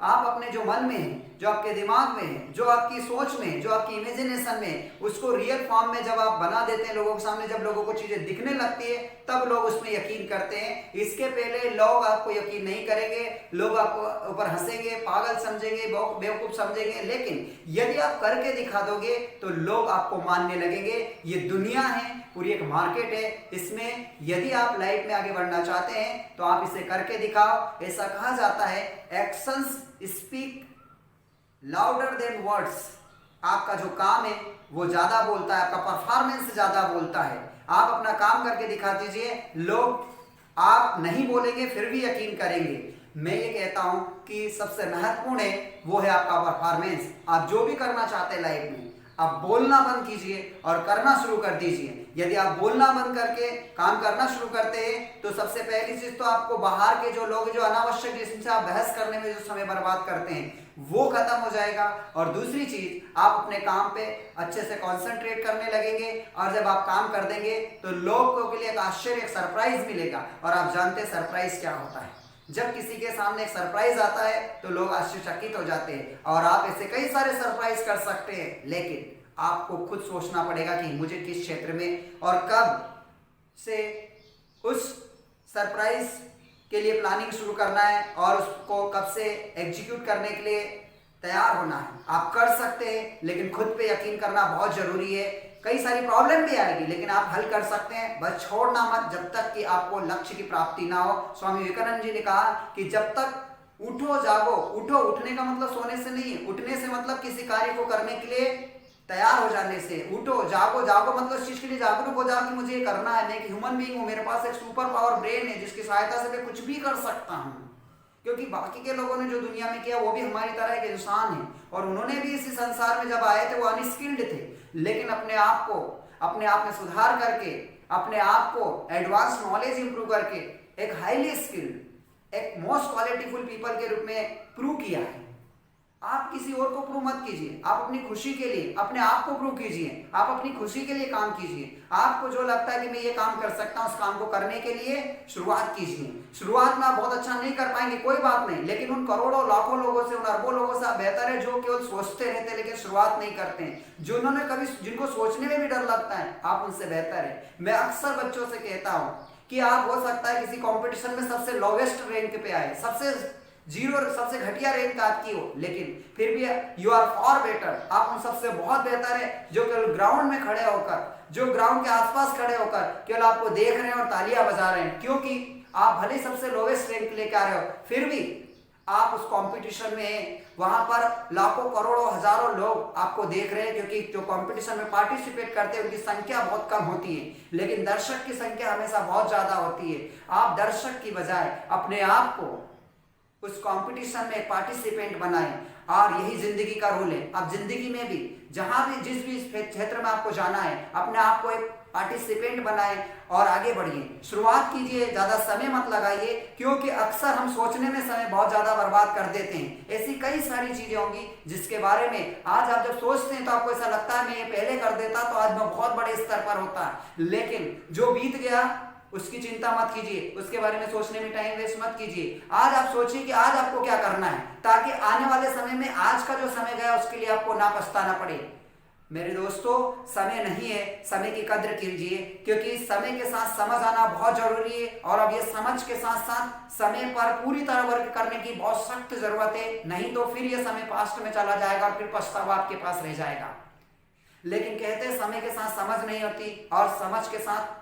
आप अपने जो मन में है, जो आपके दिमाग में है, जो आपकी सोच में, जो आपकी इमेजिनेशन में, उसको रियल फॉर्म में जब आप बना देते हैं लोगों के सामने, जब लोगों को चीजें दिखने लगती है, तब लोग उसमें यकीन करते हैं। इसके पहले लोग आपको यकीन नहीं करेंगे, लोग आपको ऊपर हंसेंगे, पागल समझेंगे, बेवकूफ समझेंगे। लेकिन यदि आप करके दिखा दोगे तो लोग आपको मानने लगेंगे। ये दुनिया है, पूरी एक मार्केट है, इसमें यदि आप लाइफ में आगे बढ़ना चाहते हैं तो आप इसे करके दिखाओ। ऐसा कहा जाता है, actions speak louder than words. आपका जो काम है वो ज्यादा बोलता है, आपका परफॉर्मेंस ज्यादा बोलता है। आप अपना काम करके दिखा दीजिए, लोग आप नहीं बोलेंगे फिर भी यकीन करेंगे। मैं ये कहता हूं कि सबसे महत्वपूर्ण है वो है आपका परफॉर्मेंस। आप जो भी करना चाहते हैं लाइफ में, आप बोलना बंद कीजिए और करना शुरू कर दीजिए। यदि आप बोलना बंद करके काम करना शुरू करते हैं तो सबसे पहली चीज तो आपको बाहर के जो लोग जो अनावश्यक जिनसे आप बहस करने में जो समय बर्बाद करते हैं वो खत्म हो जाएगा। और दूसरी चीज, आप अपने काम पे अच्छे से कंसंट्रेट करने लगेंगे और जब आप काम कर देंगे तो लोगों के लिए एक आश्चर्य, एक सरप्राइज मिलेगा। और आप जानते हैं सरप्राइज क्या होता है? जब किसी के सामने एक सरप्राइज आता है तो लोग आश्चर्यचकित हो जाते हैं। और आप ऐसे कई सारे सरप्राइज कर सकते हैं, लेकिन आपको खुद सोचना पड़ेगा कि मुझे किस क्षेत्र में और कब से उस सरप्राइज के लिए प्लानिंग शुरू करना है और उसको कब से एग्जीक्यूट करने के लिए तैयार होना है। आप कर सकते हैं, लेकिन खुद पे यकीन करना बहुत जरूरी है। कई सारी प्रॉब्लम भी आएगी, लेकिन आप हल कर सकते हैं। बस छोड़ना मत जब तक कि आपको लक्ष्य की प्राप्ति ना हो। स्वामी विवेकानंद जी ने कहा कि जब तक उठो जागो, उठो, उठने का मतलब सोने से नहीं, उठने से मतलब किसी कार्य को करने के लिए तैयार हो जाने से। उठो जागो, जागो मतलब इस चीज के लिए जागरूक हो जाओ कि मुझे ये करना है। मैं एक ह्यूमन बीइंग हूं, मेरे पास एक सुपर पावर ब्रेन है जिसकी सहायता से मैं कुछ भी कर सकता हूं। क्योंकि बाकी के लोगों ने जो दुनिया में किया वो भी हमारी तरह एक इंसान है, और उन्होंने भी इस संसार में जब आए थे वो अनस्किल्ड थे, लेकिन अपने आप में सुधार करके, अपने आप को एडवांस नॉलेज इंप्रूव करके एक हाईली स्किल्ड, एक मोस्ट क्वालिटीफुल पीपल के रूप में प्रूव किया है। आप किसी और को प्रूव मत कीजिए, आप अपनी खुशी के लिए अपने आप को प्रूव कीजिए। आप अपनी खुशी के लिए काम कीजिए। आपको जो लगता है कि मैं ये काम कर सकता हूं, उस काम को करने के लिए शुरुआत कीजिए। शुरुआत में आप बहुत अच्छा नहीं कर पाएंगे, कोई बात नहीं, लेकिन उन करोड़ों लाखों लोगों से, उन अरबों लोगों से आप बेहतर है जो केवल सोचते रहते हैं लेकिन शुरुआत नहीं करते हैं। जिनको सोचने में भी डर लगता है, आप उनसे बेहतर है। मैं अक्सर बच्चों से कहता हूं कि आप हो सकता है किसी कंपटीशन में सबसे लोवेस्ट रैंक पे आए, सबसे घटिया रैंक आपकी हो, लेकिन फिर भी यू आर फॉर बेटर। आप उन सबसे बहुत बेहतर है जो केवल ग्राउंड में खड़े होकर, जो ग्राउंड के आसपास खड़े होकर केवल आपको देख रहे हैं और तालियां बजा रहे हैं। क्योंकि आप भले सबसे लोवेस्ट रैंक लेकर आ रहे हो, फिर भी आप उस कंपटीशन में, वहां पर लाखों करोड़ों हजारों लोग आपको देख रहे हैं। क्योंकि जो कंपटीशन में पार्टिसिपेट करते हैं उनकी संख्या बहुत कम होती है, लेकिन दर्शक की संख्या हमेशा बहुत ज्यादा होती है। आप दर्शक की बजाय अपने आप को उस कंपटीशन में पार्टिसिपेंट बनाएं, और यही जिंदगी का रूल है। आप जिंदगी में भी जहां भी जिस भी क्षेत्र में आपको जाना है, अपने आप को एक पार्टिसिपेंट बनाएं और आगे बढ़िए। शुरुआत कीजिए, ज्यादा समय मत लगाइए, क्योंकि अक्सर हम सोचने में समय बहुत ज्यादा बर्बाद कर देते हैं। ऐसी कई सारी चीजें होंगी जिसके बारे में आज आप जब सोचते हैं तो आपको ऐसा लगता है मैं ये पहले कर देता तो आज मैं बहुत बड़े स्तर पर होता, लेकिन जो बीत गया उसकी चिंता मत कीजिए, उसके बारे में सोचने में टाइम वेस्ट मत कीजिए। आज आप सोचिए कि आज आपको क्या करना है, ताकि आने वाले समय में आज का जो समय गया उसके लिए आपको ना पछताना पड़े। मेरे दोस्तों, समय नहीं है, समय की कद्र कीजिए, क्योंकि समय के साथ समझ आना बहुत जरूरी है। और अब ये समझ के साथ साथ समय पर पूरी तरह वर्क करने की बहुत सख्त जरूरत है, नहीं तो फिर ये समय पास्ट में चला जाएगा और फिर पछतावा आपके पास रह जाएगा। लेकिन कहते हैं समय के साथ समझ नहीं होती और समझ के साथ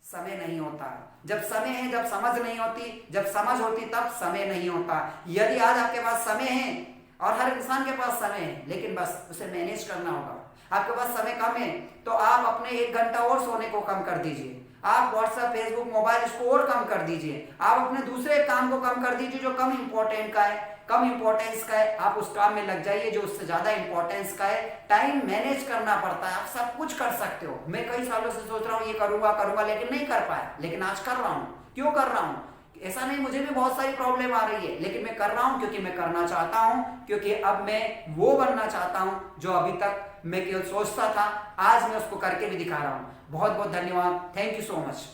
समय नहीं होता। जब समय है जब समझ नहीं होती, जब समझ होती तब समय नहीं होता। यदि आज आपके पास समय है, और हर इंसान के पास समय है, लेकिन बस उसे मैनेज करना होगा। आपके पास समय कम है तो आप अपने 1 घंटा और सोने को कम कर दीजिए। आप व्हाट्सएप, फेसबुक, मोबाइल इसको और कम कर दीजिए। आप अपने दूसरे काम को कम कर दीजिए जो कम इंपॉर्टेंट का है, कम इंपॉर्टेंस का है। आप उस काम में लग जाइए जो उससे ज्यादा इंपॉर्टेंस का है। टाइम मैनेज करना पड़ता है, आप सब कुछ कर सकते हो। मैं कई सालों से सोच रहा हूँ ये करूंगा लेकिन नहीं कर पाया, लेकिन आज कर रहा हूँ। क्यों कर रहा हूँ? ऐसा नहीं, मुझे भी बहुत सारी प्रॉब्लम आ रही है, लेकिन मैं कर रहा हूं क्योंकि मैं करना चाहता हूं, क्योंकि अब मैं वो बनना चाहता हूं जो अभी तक मैं केवल सोचता था, आज मैं उसको करके भी दिखा रहा हूं। बहुत बहुत धन्यवाद। Thank you so much.